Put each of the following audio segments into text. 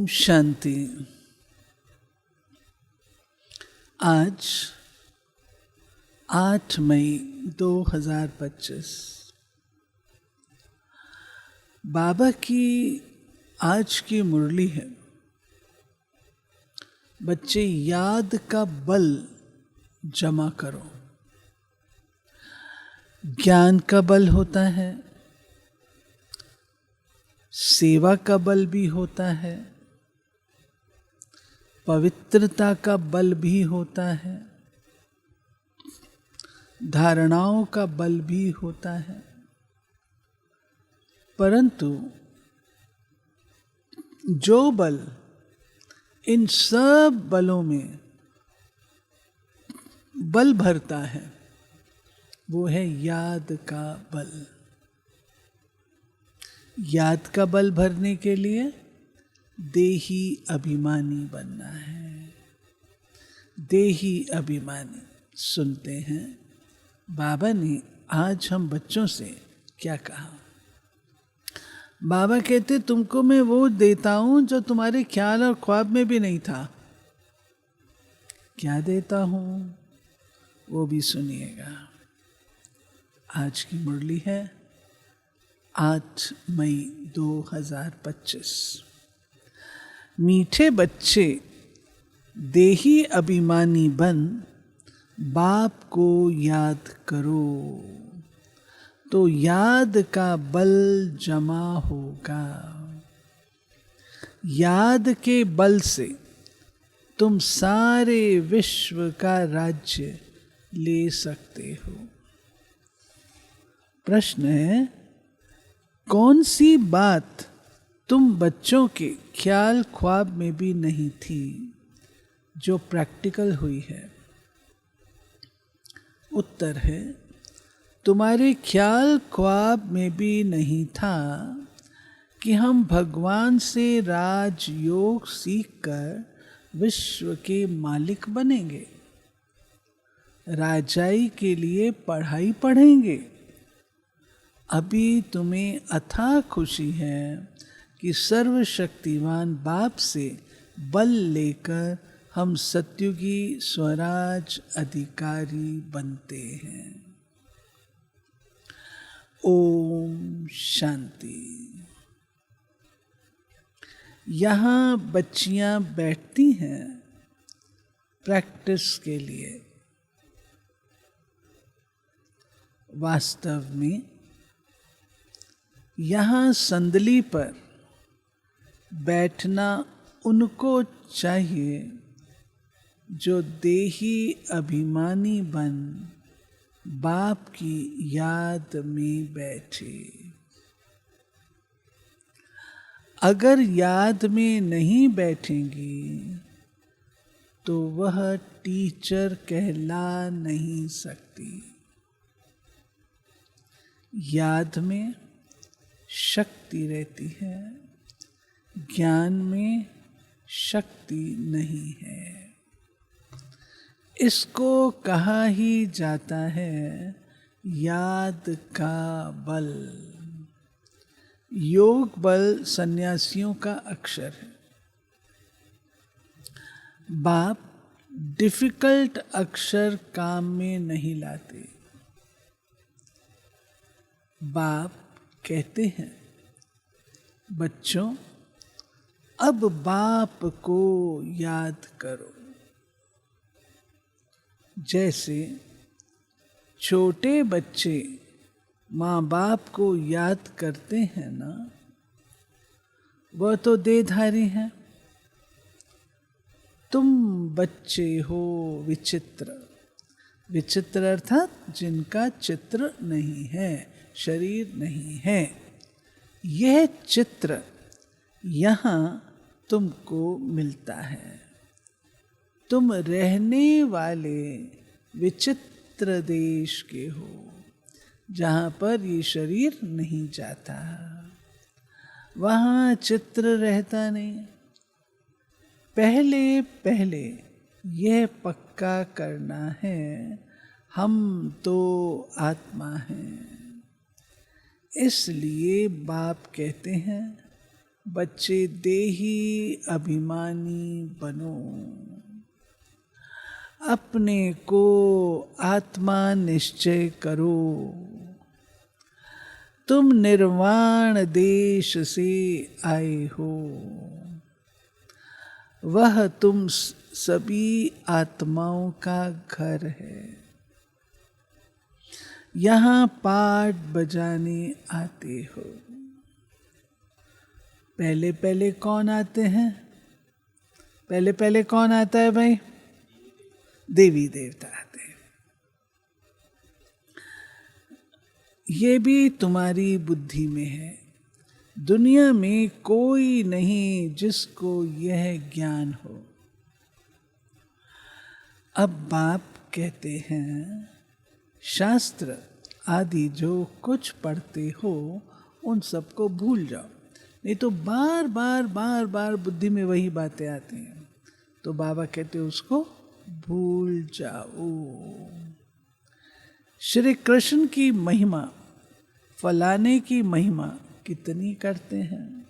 शांति। आज 8 मई 2025 बाबा की आज की मुरली है। बच्चे, याद का बल जमा करो। ज्ञान का बल होता है, सेवा का बल भी होता है, पवित्रता का बल भी होता है, धारणाओं का बल भी होता है। परंतु जो बल इन सब बलों में बल भरता है वो है याद का बल। याद का बल भरने के लिए देही अभिमानी बनना है। देही अभिमानी। सुनते हैं बाबा ने आज हम बच्चों से क्या कहा। बाबा कहते तुमको मैं वो देता हूं जो तुम्हारे ख्याल और ख्वाब में भी नहीं था। क्या देता हूं वो भी सुनिएगा। आज की मुरली है 8 मई 2025। मीठे बच्चे देही अभिमानी बन बाप को याद करो तो याद का बल जमा होगा। याद के बल से तुम सारे विश्व का राज्य ले सकते हो। प्रश्न है, कौन सी बात तुम बच्चों के ख्याल ख्वाब में भी नहीं थी जो प्रैक्टिकल हुई है? उत्तर है, तुम्हारे ख्याल ख्वाब में भी नहीं था कि हम भगवान से राजयोग सीखकर विश्व के मालिक बनेंगे, राजाई के लिए पढ़ाई पढ़ेंगे। अभी तुम्हें अथाह खुशी है कि सर्वशक्तिमान बाप से बल लेकर हम सत्युगी स्वराज अधिकारी बनते हैं। ओम शांति। यहाँ बच्चियां बैठती हैं प्रैक्टिस के लिए। वास्तव में यहाँ संदली पर बैठना उनको चाहिए जो देही अभिमानी बन बाप की याद में बैठे। अगर याद में नहीं बैठेंगी तो वह टीचर कहला नहीं सकती। याद में शक्ति रहती है, ज्ञान में शक्ति नहीं है। इसको कहा ही जाता है याद का बल। योग बल सन्यासियों का अक्षर है। बाप डिफिकल्ट अक्षर काम में नहीं लाते। बाप कहते हैं, बच्चों अब बाप को याद करो। जैसे छोटे बच्चे माँ बाप को याद करते हैं ना, वह तो देहधारी हैं। तुम बच्चे हो विचित्र। विचित्र अर्थात जिनका चित्र नहीं है, शरीर नहीं है। यह चित्र यहाँ तुमको मिलता है। तुम रहने वाले विचित्र देश के हो जहाँ पर ये शरीर नहीं जाता। वहाँ चित्र रहता नहीं। पहले पहले यह पक्का करना है, हम तो आत्मा हैं। इसलिए बाप कहते हैं बच्चे देही अभिमानी बनो, अपने को आत्मा निश्चय करो। तुम निर्वाण देश से आए हो, वह तुम सभी आत्माओं का घर है। यहाँ पाठ बजाने आते हो। पहले पहले कौन आते हैं? पहले पहले कौन आता है भाई? देवी देवता आते हैं। ये भी तुम्हारी बुद्धि में है। दुनिया में कोई नहीं जिसको यह ज्ञान हो। अब बाप कहते हैं, शास्त्र आदि जो कुछ पढ़ते हो उन सबको भूल जाओ, नहीं तो बार बार बार बार बुद्धि में वही बातें आती हैं। तो बाबा कहते हैं उसको भूल जाओ। श्री कृष्ण की महिमा, फलाने की महिमा कितनी करते हैं,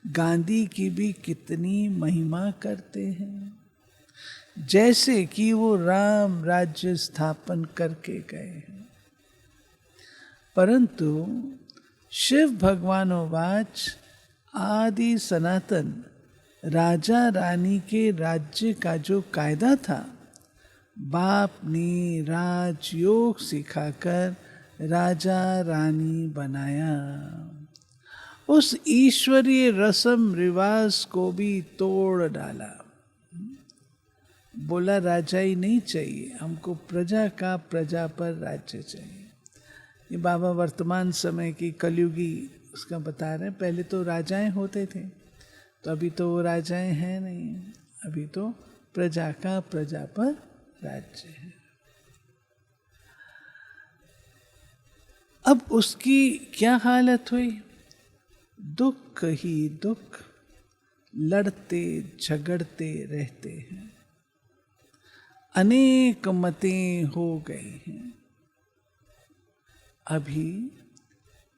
गांधी की भी कितनी महिमा करते हैं, जैसे कि वो राम राज्य स्थापन करके गए हैं। परंतु शिव भगवानोवाच आदि सनातन राजा रानी के राज्य का जो कायदा था, बाप ने राजयोग सिखाकर राजा रानी बनाया। उस ईश्वरीय रस्म रिवाज को भी तोड़ डाला। बोला राजा ही नहीं चाहिए, हमको प्रजा का प्रजा पर राज्य चाहिए। ये बाबा वर्तमान समय की कलयुगी उसका बता रहे हैं। पहले तो राजाएं होते थे, तो अभी तो वो राजाएं हैं नहीं, अभी तो प्रजा का प्रजा पर राज्य है। अब उसकी क्या हालत हुई? दुख ही दुख, लड़ते झगड़ते रहते हैं, अनेक मतें हो गई हैं। अभी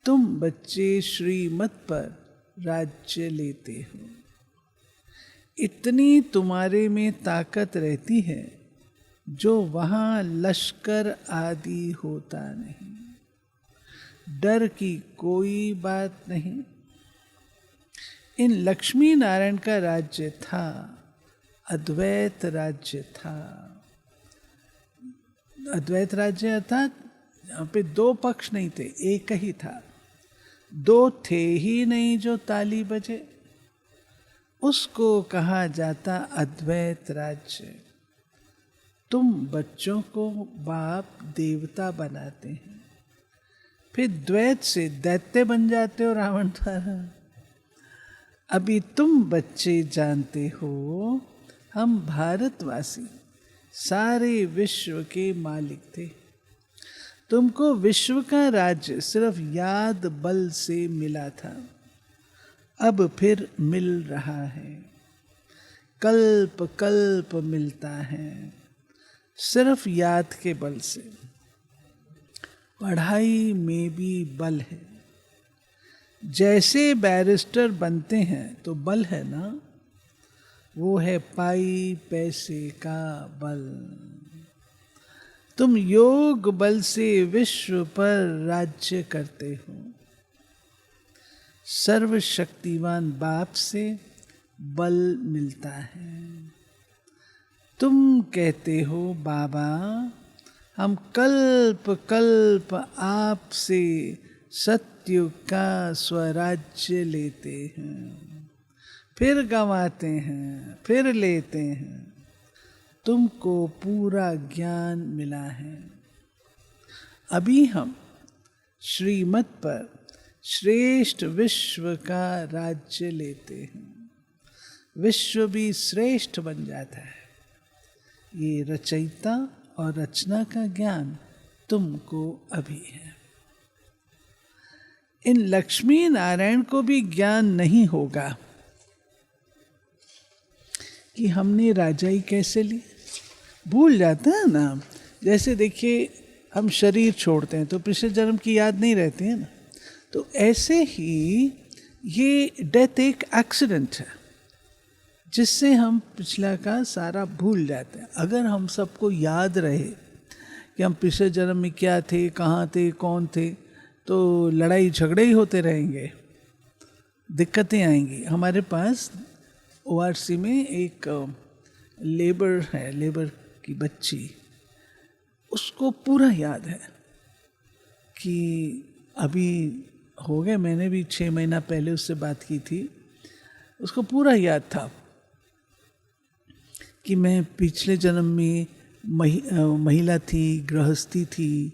तुम बच्चे श्रीमत पर राज्य लेते हो, इतनी तुम्हारे में ताकत रहती है जो वहाँ लश्कर आदि होता नहीं। डर की कोई बात नहीं। इन लक्ष्मी नारायण का राज्य था, अद्वैत राज्य था। अद्वैत राज्य अर्थात यहाँ पे दो पक्ष नहीं थे, एक ही था। दो थे ही नहीं जो ताली बजे, उसको कहा जाता अद्वैत राज्य। तुम बच्चों को बाप देवता बनाते हैं, फिर द्वैत से दैत्य बन जाते हो रावण द्वारा। अभी तुम बच्चे जानते हो हम भारतवासी सारे विश्व के मालिक थे। तुमको विश्व का राज्य सिर्फ याद बल से मिला था, अब फिर मिल रहा है। कल्प कल्प मिलता है सिर्फ याद के बल से। पढ़ाई में भी बल है। जैसे बैरिस्टर बनते हैं तो बल है ना, वो है पाई पैसे का बल। तुम योग बल से विश्व पर राज्य करते हो। सर्वशक्तिवान बाप से बल मिलता है। तुम कहते हो बाबा हम कल्प कल्प आपसे सत्युग का स्वराज्य लेते हैं, फिर गंवाते हैं, फिर लेते हैं। तुमको पूरा ज्ञान मिला है। अभी हम श्रीमत पर श्रेष्ठ विश्व का राज्य लेते हैं। विश्व भी श्रेष्ठ बन जाता है। ये रचयिता और रचना का ज्ञान तुमको अभी है। इन लक्ष्मी नारायण को भी ज्ञान नहीं होगा कि हमने राजाई कैसे ली। भूल जाते हैं ना। जैसे देखिए हम शरीर छोड़ते हैं तो पिछले जन्म की याद नहीं रहती है ना। तो ऐसे ही ये डेथ एक एक्सीडेंट है जिससे हम पिछला का सारा भूल जाते हैं। अगर हम सबको याद रहे कि हम पिछले जन्म में क्या थे, कहाँ थे, कौन थे, तो लड़ाई झगड़े ही होते रहेंगे, दिक्कतें आएंगी। हमारे पास ORC में एक लेबर है, लेबर की बच्ची, उसको पूरा याद है कि अभी हो गए, मैंने भी 6 महीना पहले उससे बात की थी, उसको पूरा याद था कि मैं पिछले जन्म में महिला थी, गृहस्थी थी,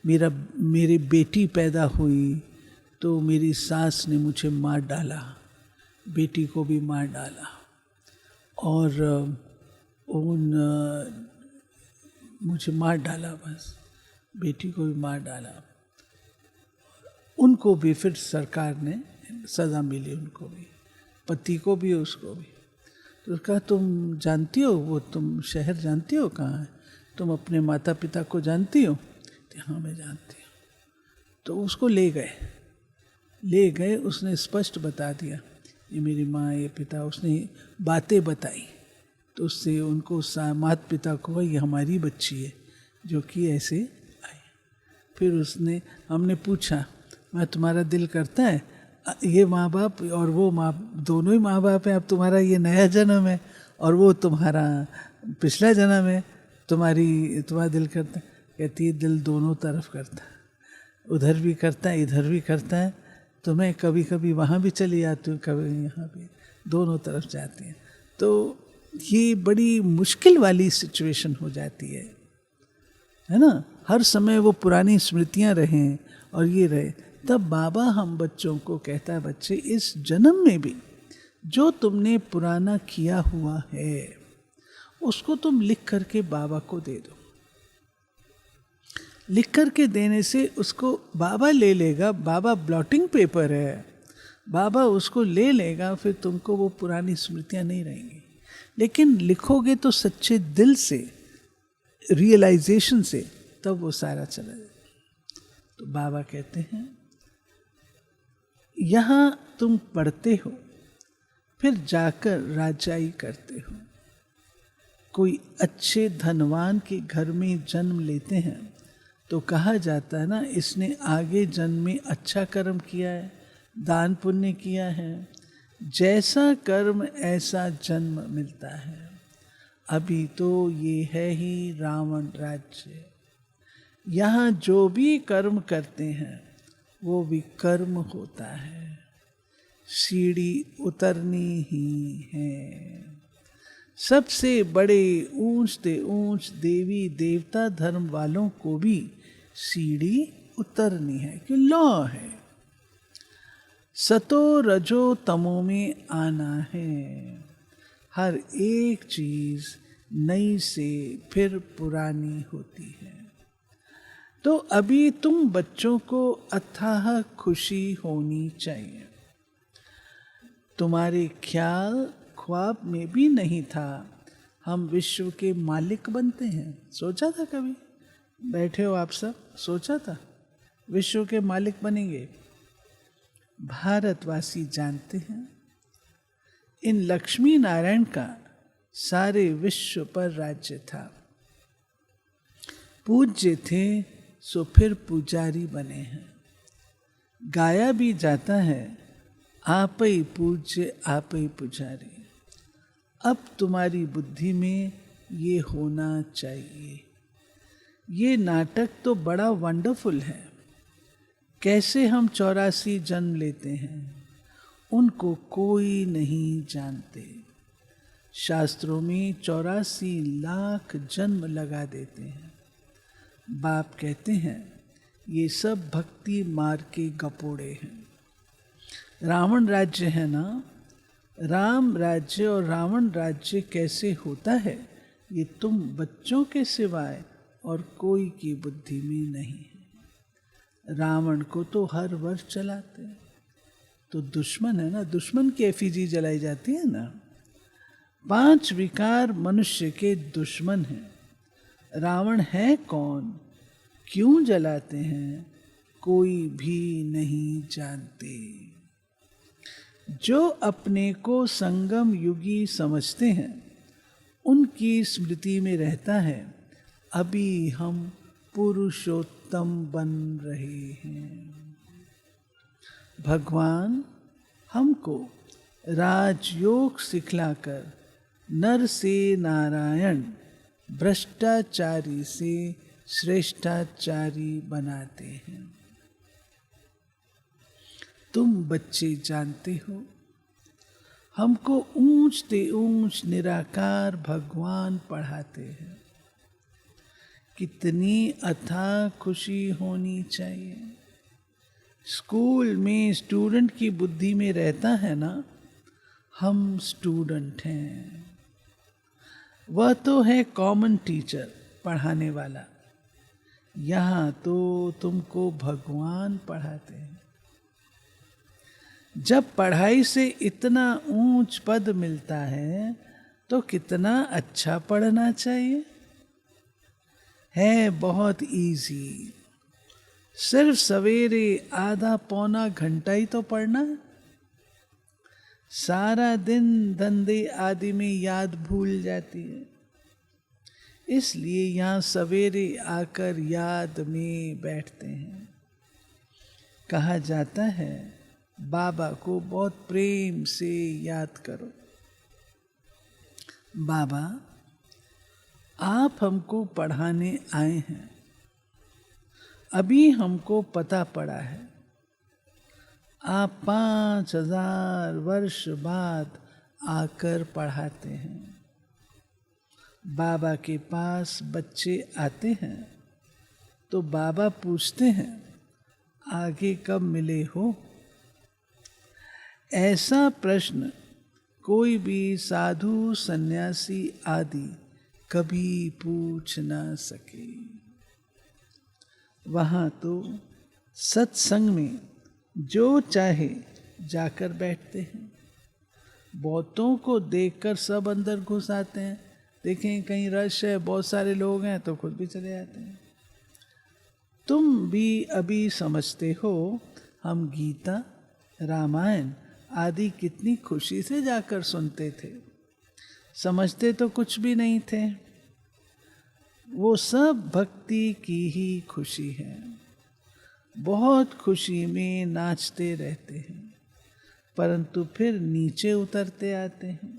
मेरी बेटी पैदा हुई तो मेरी सास ने मुझे मार डाला, बेटी को भी मार डाला, और मुझे मार डाला, बस बेटी को भी मार डाला। उनको भी फिर सरकार ने सज़ा मिली, उनको भी, पति को भी, उसको भी। तो कहा तुम जानती हो वो, तुम शहर जानती हो कहाँ है, तुम अपने माता पिता को जानती हो? तो हाँ मैं जानती हूँ। तो उसको ले गए, उसने स्पष्ट बता दिया ये मेरी माँ, ये पिता, उसने बातें बताई। तो उससे उनको माता पिता को ये हमारी बच्ची है जो कि ऐसे आई। फिर हमने पूछा मैं तुम्हारा दिल करता है ये माँ बाप और वो माँ, दोनों ही माँ बाप हैं, अब तुम्हारा ये नया जन्म है और वो तुम्हारा पिछला जन्म है, तुम्हारा दिल करता है? कहती है दिल दोनों तरफ करता है, उधर भी करता है, इधर भी करता है। तो मैं कभी कभी वहाँ भी चली जाती हूँ, कभी यहाँ भी, दोनों तरफ जाती हैं। तो ये बड़ी मुश्किल वाली सिचुएशन हो जाती है ना। हर समय वो पुरानी स्मृतियाँ रहें और ये रहे। तब बाबा हम बच्चों को कहता है, बच्चे इस जन्म में भी जो तुमने पुराना किया हुआ है उसको तुम लिख करके बाबा को दे दो। लिख करके देने से उसको बाबा ले लेगा, बाबा ब्लॉटिंग पेपर है, बाबा उसको ले लेगा, फिर तुमको वो पुरानी स्मृतियाँ नहीं रहेंगी। लेकिन लिखोगे तो सच्चे दिल से, रियलाइजेशन से, तब वो सारा चला जाएगा। तो बाबा कहते हैं यहाँ तुम पढ़ते हो, फिर जाकर राजाई करते हो। कोई अच्छे धनवान के घर में जन्म लेते हैं तो कहा जाता है ना, इसने आगे जन्म में अच्छा कर्म किया है, दान पुण्य किया है, जैसा कर्म ऐसा जन्म मिलता है। अभी तो ये है ही रावण राज्य, यहाँ जो भी कर्म करते हैं वो भी कर्म होता है, सीढ़ी उतरनी ही है। सबसे बड़े ऊंच से ऊंच देवी देवता धर्म वालों को भी सीढ़ी उतरनी है, कि लॉ है। सतो रजो तमो में आना है। हर एक चीज नई से फिर पुरानी होती है। तो अभी तुम बच्चों को अथाह खुशी होनी चाहिए। तुम्हारे ख्याल ख्वाब में भी नहीं था हम विश्व के मालिक बनते हैं। सोचा था कभी? बैठे हो आप सब, सोचा था विश्व के मालिक बनेंगे? भारतवासी जानते हैं इन लक्ष्मी नारायण का सारे विश्व पर राज्य था। पूज्य थे सो फिर पुजारी बने हैं। गाया भी जाता है आप ही पूज्य आप ही पुजारी। अब तुम्हारी बुद्धि में ये होना चाहिए। ये नाटक तो बड़ा वंडरफुल है। कैसे हम 84 जन्म लेते हैं उनको कोई नहीं जानते। शास्त्रों में 84 लाख जन्म लगा देते हैं। बाप कहते हैं ये सब भक्ति मार के गपोड़े हैं। रावण राज्य है ना, राम राज्य और रावण राज्य कैसे होता है ये तुम बच्चों के सिवाय और कोई की बुद्धि में नहीं है। रावण को तो हर वर्ष जलाते हैं, तो दुश्मन है ना, दुश्मन की एफिजी जलाई जाती है ना। 5 विकार मनुष्य के दुश्मन हैं। रावण है कौन, क्यों जलाते हैं, कोई भी नहीं जानते। जो अपने को संगम युगी समझते हैं उनकी स्मृति में रहता है, अभी हम पुरुषोत्तम बन रहे हैं। भगवान हमको राजयोग सिखलाकर नर से नारायण, भ्रष्टाचारी से श्रेष्ठाचारी बनाते हैं। तुम बच्चे जानते हो, हमको ऊंचते ऊंच निराकार भगवान पढ़ाते हैं। कितनी अथाह खुशी होनी चाहिए। स्कूल में स्टूडेंट की बुद्धि में रहता है ना, हम स्टूडेंट हैं। वह तो है कॉमन टीचर, पढ़ाने वाला। यहाँ तो तुमको भगवान पढ़ाते हैं। जब पढ़ाई से इतना ऊंच पद मिलता है तो कितना अच्छा पढ़ना चाहिए। है बहुत इजी, सिर्फ सवेरे आधा पौना घंटा ही तो पढ़ना है। सारा दिन धंधे आदि में याद भूल जाती है। इसलिए यहाँ सवेरे आकर याद में बैठते हैं। कहा जाता है बाबा को बहुत प्रेम से याद करो। बाबा, आप हमको पढ़ाने आए हैं। अभी हमको पता पड़ा है आप 5000 वर्ष बाद आकर पढ़ाते हैं। बाबा के पास बच्चे आते हैं तो बाबा पूछते हैं आगे कब मिले हो। ऐसा प्रश्न कोई भी साधु सन्यासी आदि कभी पूछ ना सके। वहाँ तो सत्संग में जो चाहे जाकर बैठते हैं। बहुतों को देखकर सब अंदर घुस आते हैं। देखें कहीं रश है, बहुत सारे लोग हैं तो खुद भी चले जाते हैं। तुम भी अभी समझते हो हम गीता, रामायण आदि कितनी खुशी से जाकर सुनते थे। समझते तो कुछ भी नहीं थे। वो सब भक्ति की ही खुशी है। बहुत खुशी में नाचते रहते हैं, परंतु फिर नीचे उतरते आते हैं।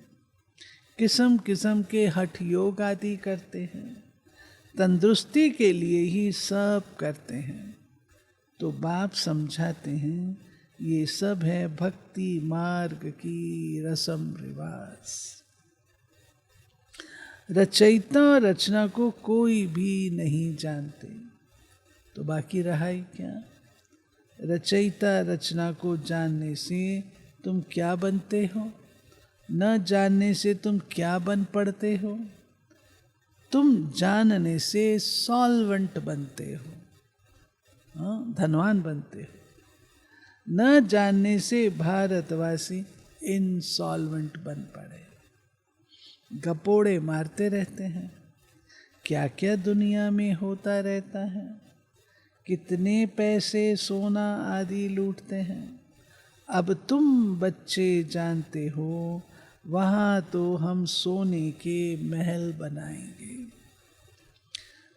किस्म किस्म के हठ योग आदि करते हैं। तंदुरुस्ती के लिए ही सब करते हैं। तो बाप समझाते हैं ये सब है भक्ति मार्ग की रस्म रिवाज। रचयिता रचना को कोई भी नहीं जानते तो बाकी रहा ही क्या। रचयिता रचना को जानने से तुम क्या बनते हो, न जानने से तुम क्या बन पड़ते हो। तुम जानने से सॉल्वेंट बनते हो, धनवान बनते हो। न जानने से भारतवासी इनसॉल्वेंट बन पड़े, गपोड़े मारते रहते हैं। क्या क्या दुनिया में होता रहता है। कितने पैसे सोना आदि लूटते हैं। अब तुम बच्चे जानते हो वहाँ तो हम सोने के महल बनाएंगे।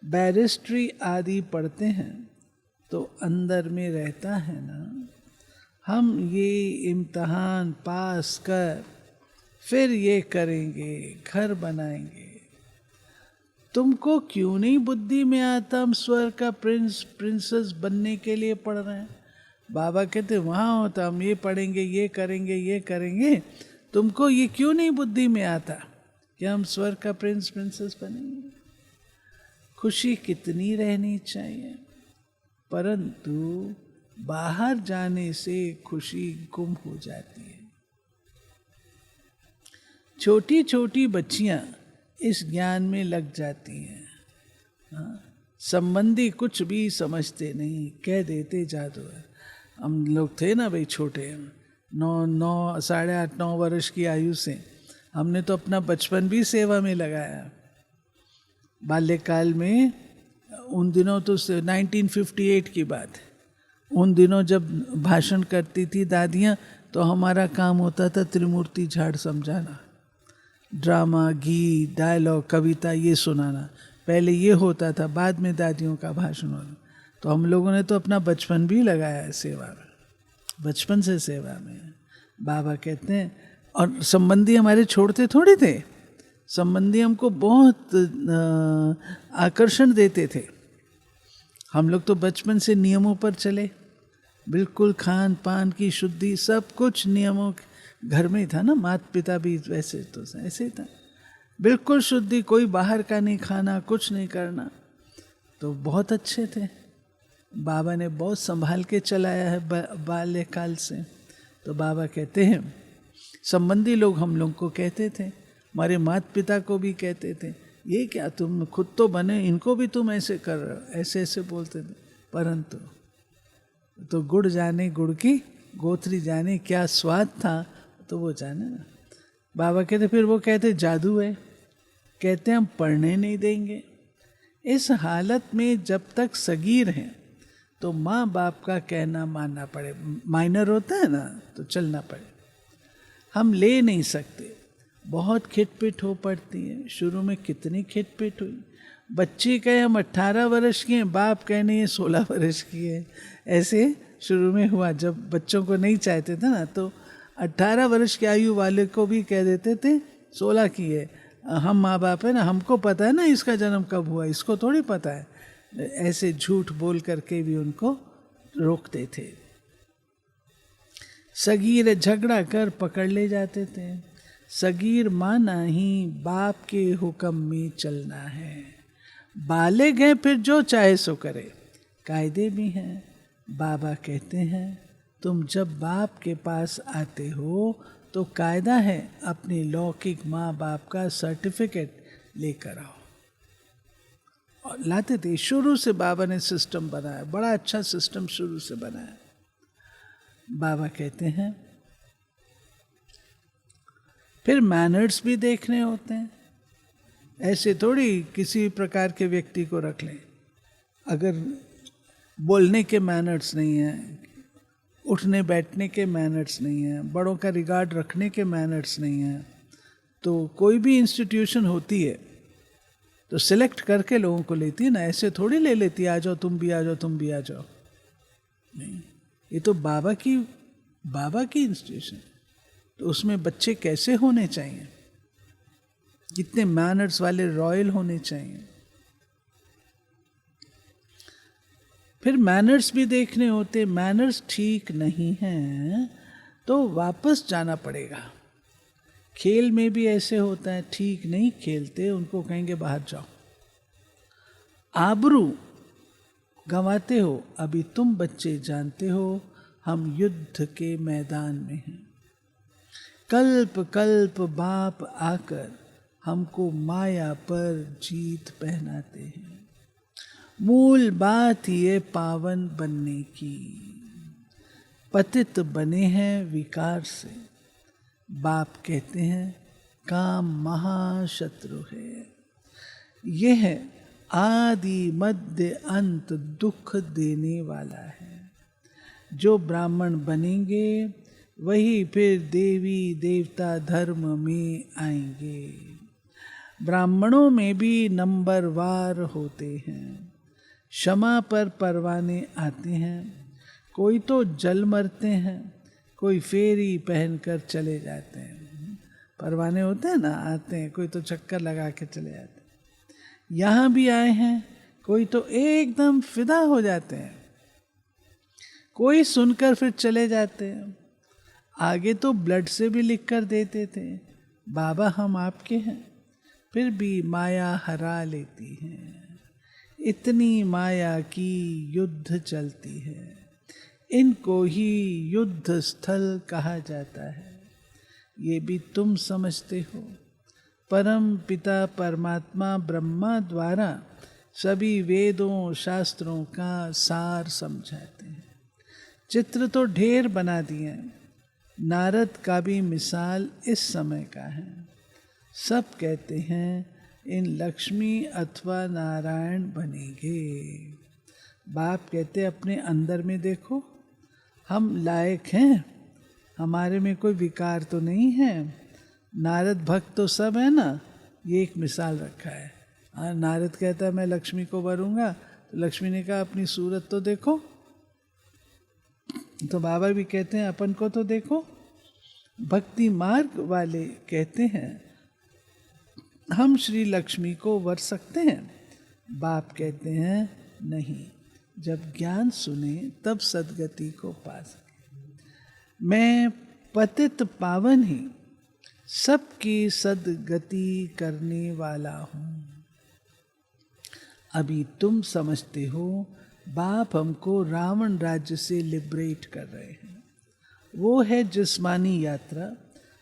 बैरिस्ट्री आदि पढ़ते हैं तो अंदर में रहता है ना, हम ये इम्तहान पास कर फिर ये करेंगे, घर बनाएंगे। तुमको क्यों नहीं बुद्धि में आता हम स्वर्ग का प्रिंस प्रिंसेस बनने के लिए पढ़ रहे हैं। बाबा कहते वहाँ होता हम ये पढ़ेंगे, ये करेंगे, ये करेंगे। तुमको ये क्यों नहीं बुद्धि में आता कि हम स्वर्ग का प्रिंस प्रिंसेस बनेंगे। खुशी कितनी रहनी चाहिए, परंतु बाहर जाने से खुशी गुम हो जाती है। छोटी छोटी बच्चियां इस ज्ञान में लग जाती हैं। संबंधी कुछ भी समझते नहीं, कह देते जादू है। हम लोग थे ना भाई छोटे, 8-9 वर्ष की आयु से हमने तो अपना बचपन भी सेवा में लगाया। बाल्यकाल में उन दिनों तो 1958 की बात है। उन दिनों जब भाषण करती थी दादियाँ तो हमारा काम होता था त्रिमूर्ति झाड़ समझाना, ड्रामा, गीत, डायलॉग, कविता ये सुनाना। पहले ये होता था, बाद में दादियों का भाषण होना। तो हम लोगों ने तो अपना बचपन भी लगाया है सेवा में, बचपन से सेवा में। बाबा कहते हैं, और संबंधी हमारे छोड़ते थोड़ी थे, संबंधी हमको बहुत आकर्षण देते थे। हम लोग तो बचपन से नियमों पर चले, बिल्कुल खान पान की शुद्धि, सब कुछ नियमों घर में ही था ना। माता पिता भी वैसे तो ऐसे ही था, बिल्कुल शुद्धि, कोई बाहर का नहीं खाना, कुछ नहीं करना। तो बहुत अच्छे थे। बाबा ने बहुत संभाल के चलाया है बाल्यकाल से। तो बाबा कहते हैं, संबंधी लोग हम लोग को कहते थे, हमारे माता पिता को भी कहते थे, ये क्या तुम खुद तो बने, इनको भी तुम ऐसे कर रहे हो, ऐसे ऐसे बोलते थे। परंतु तो गुड़ जाने गुड़ की गोथरी जाने, क्या स्वाद था तो वो जाने ना। बाबा कहते, फिर वो कहते जादू है, कहते हम पढ़ने नहीं देंगे। इस हालत में जब तक सगीर हैं तो माँ बाप का कहना मानना पड़े। माइनर होता है ना तो चलना पड़े, हम ले नहीं सकते। बहुत खिटपिट हो पड़ती है। शुरू में कितनी खिटपिट हुई, बच्चे कहे हम 18 वर्ष की हैं, बाप कहने ये 16 वर्ष की है। ऐसे शुरू में हुआ, जब बच्चों को नहीं चाहते थे ना, तो 18 वर्ष की आयु वाले को भी कह देते थे 16 की है। हम माँ बाप है ना, हमको पता है ना इसका जन्म कब हुआ, इसको थोड़ी पता है। ऐसे झूठ बोल करके भी उनको रोकते थे। सगीर झगड़ा कर पकड़ ले जाते थे। सगीर माना ही बाप के हुक्म में चलना है। बालिग हैं फिर जो चाहे सो करे, कायदे भी हैं। बाबा कहते हैं, तुम जब बाप के पास आते हो तो कायदा है अपने लौकिक माँ बाप का सर्टिफिकेट लेकर आओ। और लाते थे। शुरू से बाबा ने सिस्टम बनाया, बड़ा अच्छा सिस्टम शुरू से बनाया। बाबा कहते हैं, फिर मैनर्स भी देखने होते हैं। ऐसे थोड़ी किसी प्रकार के व्यक्ति को रख लें। अगर बोलने के मैनर्स नहीं हैं, उठने बैठने के मैनर्स नहीं हैं, बड़ों का रिगार्ड रखने के मैनर्स नहीं हैं, तो कोई भी इंस्टीट्यूशन होती है तो सिलेक्ट करके लोगों को लेती है ना। ऐसे थोड़ी ले लेती है, आ जाओ तुम भी आ जाओ, तुम भी आ जाओ। नहीं, ये तो बाबा की इंस्टीट्यूशन। तो उसमें बच्चे कैसे होने चाहिए, कितने मैनर्स वाले, रॉयल होने चाहिए। फिर मैनर्स भी देखने होते। मैनर्स ठीक नहीं हैं तो वापस जाना पड़ेगा। खेल में भी ऐसे होता है, ठीक नहीं खेलते उनको कहेंगे बाहर जाओ। आबरू गंवाते हो, अभी तुम बच्चे जानते हो हम युद्ध के मैदान में हैं। कल्प कल्प बाप आकर हमको माया पर जीत पहनाते हैं। मूल बात ये पावन बनने की, पतित बने हैं विकार से। बाप कहते हैं काम महाशत्रु है। यह है आदि मध्य अंत दुख देने वाला है। जो ब्राह्मण बनेंगे वही फिर देवी देवता धर्म में आएंगे। ब्राह्मणों में भी नंबरवार होते हैं। क्षमा पर परवाने आते हैं। कोई तो जल मरते हैं, कोई फेरी पहनकर चले जाते हैं। परवाने होते हैं ना, आते हैं, कोई तो चक्कर लगा के चले जाते हैं। यहाँ भी आए हैं, कोई तो एकदम फिदा हो जाते हैं, कोई सुनकर फिर चले जाते हैं। आगे तो ब्लड से भी लिख कर देते थे, बाबा हम आपके हैं, फिर भी माया हरा लेती है। इतनी माया की युद्ध चलती है, इनको ही युद्ध स्थल कहा जाता है। ये भी तुम समझते हो। परम पिता परमात्मा ब्रह्मा द्वारा सभी वेदों शास्त्रों का सार समझाते हैं। चित्र तो ढेर बना दिए हैं। नारद का भी मिसाल इस समय का है। सब कहते हैं इन लक्ष्मी अथवा नारायण बनेंगे। बाप कहते अपने अंदर में देखो, हम लायक हैं, हमारे में कोई विकार तो नहीं है। नारद भक्त तो सब है ना, ये एक मिसाल रखा है। नारद कहता है मैं लक्ष्मी को वरूंगा, तो लक्ष्मी ने कहा अपनी सूरत तो देखो। तो बाबा भी कहते हैं अपन को तो देखो। भक्ति मार्ग वाले कहते हैं हम श्री लक्ष्मी को वर सकते हैं। बाप कहते हैं नहीं, जब ज्ञान सुने तब सदगति को पा सके। मैं पतित पावन ही सबकी सदगति करने वाला हूँ। अभी तुम समझते हो बाप हमको रावण राज्य से लिबरेट कर रहे हैं। वो है जिस्मानी यात्रा।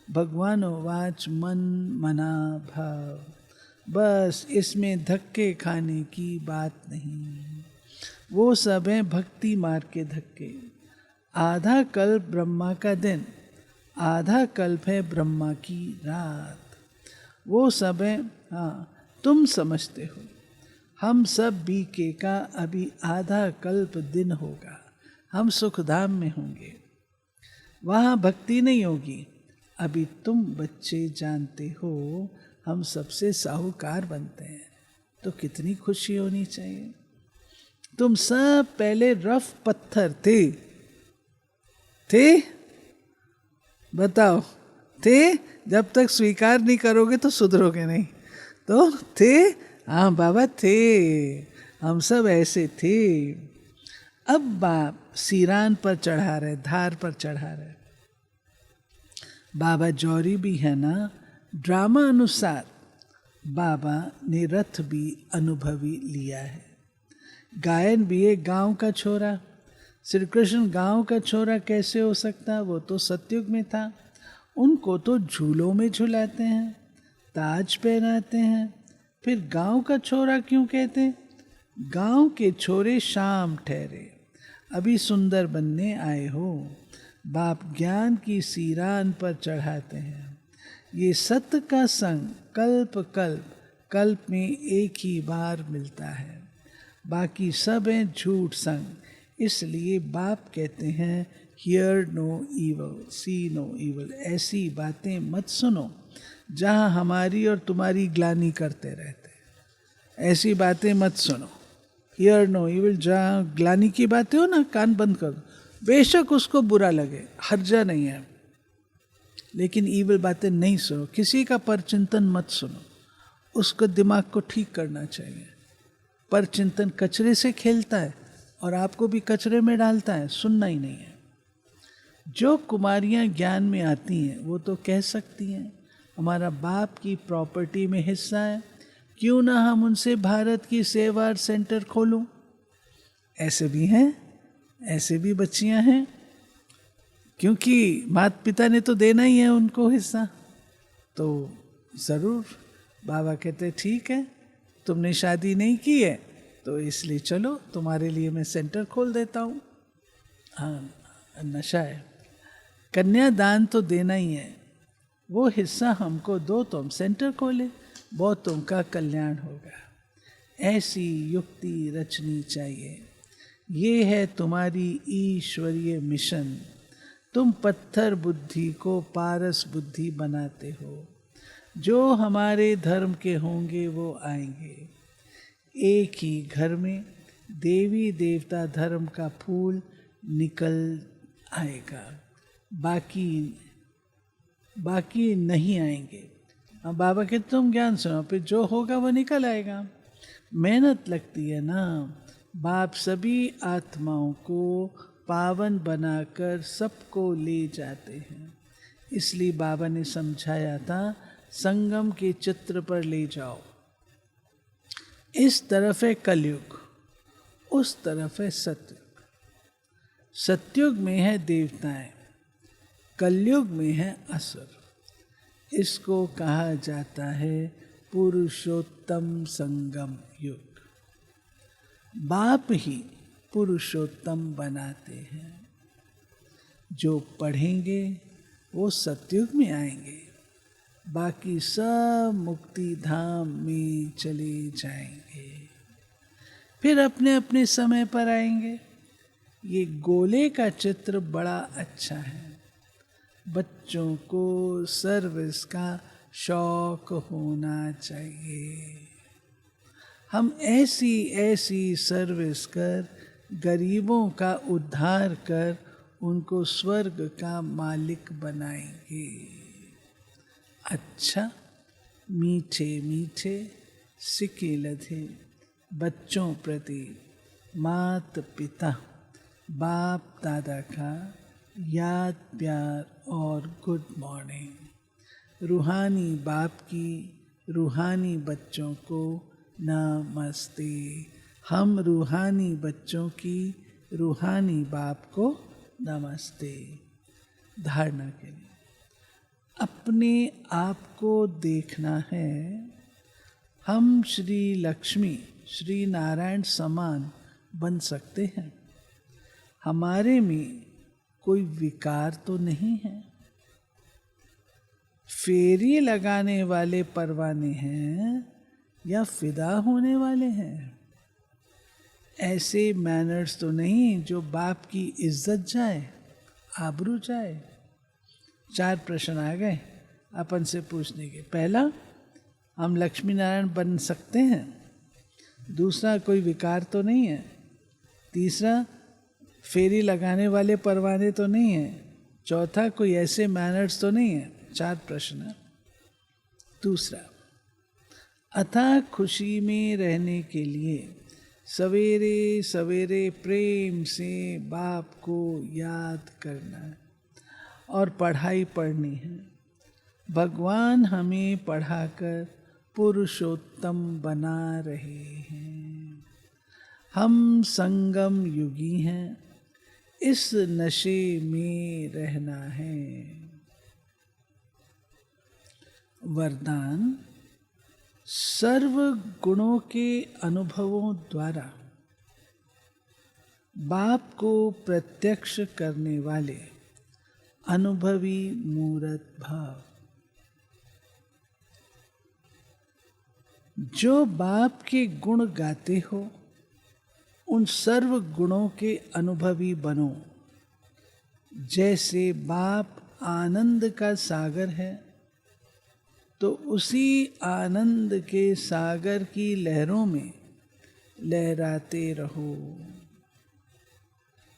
भगवान वाच मन मना भाव, बस इसमें धक्के खाने की बात नहीं। वो सब है भक्ति मार्ग के धक्के। आधा कल्प ब्रह्मा का दिन, आधा कल्प है ब्रह्मा की रात। वो सब है, हाँ तुम समझते हो। हम सब बीके का अभी आधा कल्प दिन होगा, हम सुखधाम में होंगे, वहाँ भक्ति नहीं होगी। अभी तुम बच्चे जानते हो हम सबसे साहूकार बनते हैं, तो कितनी खुशी होनी चाहिए। तुम सब पहले रफ पत्थर थे बताओ, थे? जब तक स्वीकार नहीं करोगे तो सुधरोगे नहीं। तो थे, हाँ बाबा थे, हम सब ऐसे थे। अब बाप सिरान पर चढ़ा रहे, धार पर चढ़ा रहे। बाबा जौहरी भी है ना। ड्रामा अनुसार बाबा ने रथ भी अनुभवी लिया है। गायन भी है गांव का छोरा। श्री कृष्ण गांव का छोरा कैसे हो सकता, वो तो सतयुग में था। उनको तो झूलों में झुलाते हैं, ताज पहनाते हैं, फिर गांव का छोरा क्यों कहते हैं? गांव के छोरे शाम ठहरे, अभी सुंदर बनने आए हो। बाप ज्ञान की सीरान पर चढ़ाते हैं। ये सत्य का संग कल्प कल्प कल्प में एक ही बार मिलता है, बाकी सब हैं झूठ संग। इसलिए बाप कहते हैं hear no evil, see no evil. ऐसी बातें मत सुनो जहाँ हमारी और तुम्हारी ग्लानि करते रहते हैं। ऐसी बातें मत सुनो। हियर नो इवल, जहाँ ग्लानि की बातें हो ना, कान बंद कर दो। बेशक उसको बुरा लगे, हर्जा नहीं है, लेकिन ईविल बातें नहीं सुनो। किसी का परचिंतन मत सुनो, उसको दिमाग को ठीक करना चाहिए। परचिंतन कचरे से खेलता है और आपको भी कचरे में डालता है, सुनना ही नहीं है। जो कुमारियां ज्ञान में आती हैं वो तो कह सकती हैं हमारा बाप की प्रॉपर्टी में हिस्सा है, क्यों ना हम उनसे भारत की सेवा सेंटर खोलूं। ऐसे भी हैं, ऐसे भी बच्चियां हैं, क्योंकि माता पिता ने तो देना ही है उनको हिस्सा। तो ज़रूर बाबा कहते ठीक है, तुमने शादी नहीं की है तो इसलिए चलो तुम्हारे लिए मैं सेंटर खोल देता हूँ। हाँ, नशा है। कन्यादान तो देना ही है, वो हिस्सा हमको दो, तुम सेंटर खोले, बहुत तुमका कल्याण होगा। ऐसी युक्ति रचनी चाहिए। ये है तुम्हारी ईश्वरीय मिशन। तुम पत्थर बुद्धि को पारस बुद्धि बनाते हो। जो हमारे धर्म के होंगे वो आएंगे। एक ही घर में देवी देवता धर्म का फूल निकल आएगा, बाकी नहीं आएंगे। अब बाबा के तुम ज्ञान सुनो, फिर जो होगा वो निकल आएगा। मेहनत लगती है ना। बाप सभी आत्माओं को पावन बनाकर सबको ले जाते हैं। इसलिए बाबा ने समझाया था संगम के चित्र पर ले जाओ। इस तरफ है कलयुग, उस तरफ है सतयुग। सतयुग में है देवताएं, कलयुग में है असुर। इसको कहा जाता है पुरुषोत्तम संगम युग। बाप ही पुरुषोत्तम बनाते हैं। जो पढ़ेंगे वो सतयुग में आएंगे, बाकी सब मुक्ति धाम में चले जाएंगे, फिर अपने अपने समय पर आएंगे। ये गोले का चित्र बड़ा अच्छा है। बच्चों को सर्विस का शौक होना चाहिए। हम ऐसी ऐसी सर्विस कर गरीबों का उद्धार कर उनको स्वर्ग का मालिक बनाएंगे। अच्छा, मीठे मीठे सिक्के लधे बच्चों प्रति माता पिता बाप दादा का याद प्यार और गुड मॉर्निंग। रूहानी बाप की रूहानी बच्चों को नमस्ते। हम रूहानी बच्चों की रूहानी बाप को नमस्ते। धारणा के लिए अपने आप को देखना है। हम श्री लक्ष्मी श्री नारायण समान बन सकते हैं। हमारे में कोई विकार तो नहीं है। फेरी लगाने वाले परवाने हैं या फिदा होने वाले हैं। ऐसे मैनर्स तो नहीं जो बाप की इज्जत जाए, आबरू जाए। 4 प्रश्न आ गए अपन से पूछने के। पहला, हम लक्ष्मी नारायण बन सकते हैं। दूसरा, कोई विकार तो नहीं है। तीसरा, फेरी लगाने वाले परवाने तो नहीं है। चौथा, कोई ऐसे मैनर्स तो नहीं है। 4 प्रश्न। दूसरा, अथाह खुशी में रहने के लिए सवेरे सवेरे प्रेम से बाप को याद करना है और पढ़ाई पढ़नी है। भगवान हमें पढ़ाकर पुरुषोत्तम बना रहे हैं। हम संगम युगी हैं, इस नशे में रहना है। वरदान, सर्व गुणों के अनुभवों द्वारा बाप को प्रत्यक्ष करने वाले अनुभवी मूर्त भाव। जो बाप के गुण गाते हो उन सर्व गुणों के अनुभवी बनो। जैसे बाप आनंद का सागर है तो उसी आनंद के सागर की लहरों में लहराते रहो।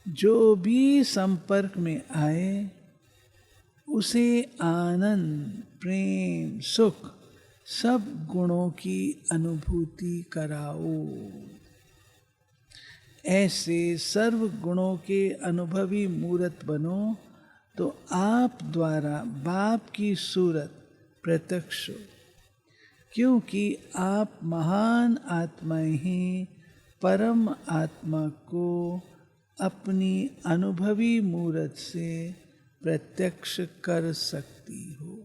जो भी संपर्क में आए उसे आनंद प्रेम सुख सब गुणों की अनुभूति कराओ। ऐसे सर्व गुणों के अनुभवी मूर्त बनो तो आप द्वारा बाप की सूरत प्रत्यक्ष हो। क्योंकि आप महान आत्माएं ही परम आत्मा को अपनी अनुभवी मूर्त से प्रत्यक्ष कर सकती हो।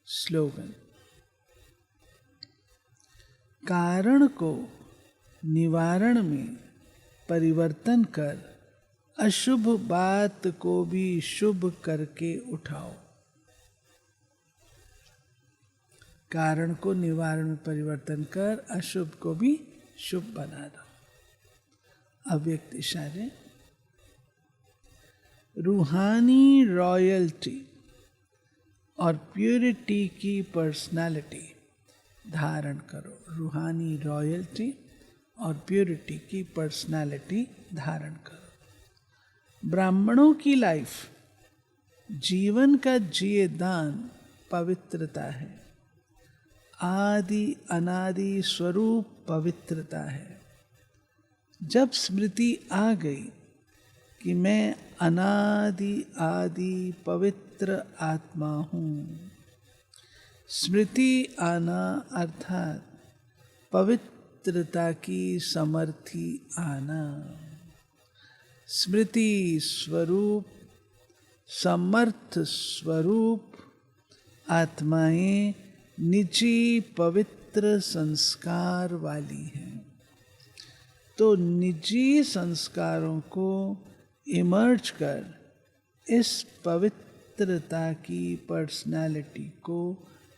स्लोगन, कारण को निवारण में परिवर्तन कर अशुभ बात को भी शुभ करके उठाओ। कारण को निवारण में परिवर्तन कर अशुभ को भी शुभ बना दो। अव्यक्त इशारे, रूहानी रॉयल्टी और प्यूरिटी की पर्सनालिटी धारण करो। रूहानी रॉयल्टी और प्यूरिटी की पर्सनालिटी धारण करो। ब्राह्मणों की लाइफ जीवन का जिए दान पवित्रता है। आदि अनादि स्वरूप पवित्रता है। जब स्मृति आ गई कि मैं अनादि आदि पवित्र आत्मा हूँ, स्मृति आना अर्थात पवित्रता की समर्थी आना। स्मृति स्वरूप समर्थ स्वरूप आत्माएं निजी पवित्र संस्कार वाली हैं। तो निजी संस्कारों को इमर्ज कर इस पवित्रता की पर्सनालिटी को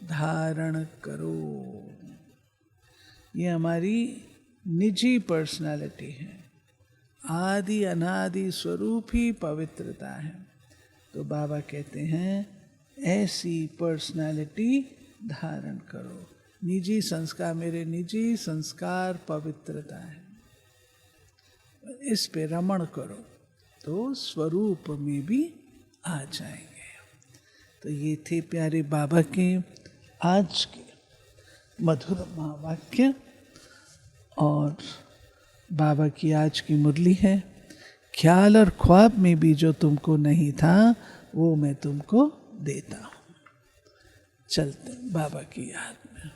धारण करो। ये हमारी निजी पर्सनालिटी है। आदि अनादि स्वरूप ही पवित्रता है। तो बाबा कहते हैं ऐसी पर्सनालिटी धारण करो। निजी संस्कार, मेरे निजी संस्कार पवित्रता है, इस पे रमण करो तो स्वरूप में भी आ जाएंगे। तो ये थे प्यारे बाबा के आज के मधुर महावाक्य। और बाबा की आज की मुरली है, ख्याल और ख्वाब में भी जो तुमको नहीं था वो मैं तुमको देता हूँ। चलते बाबा की याद में।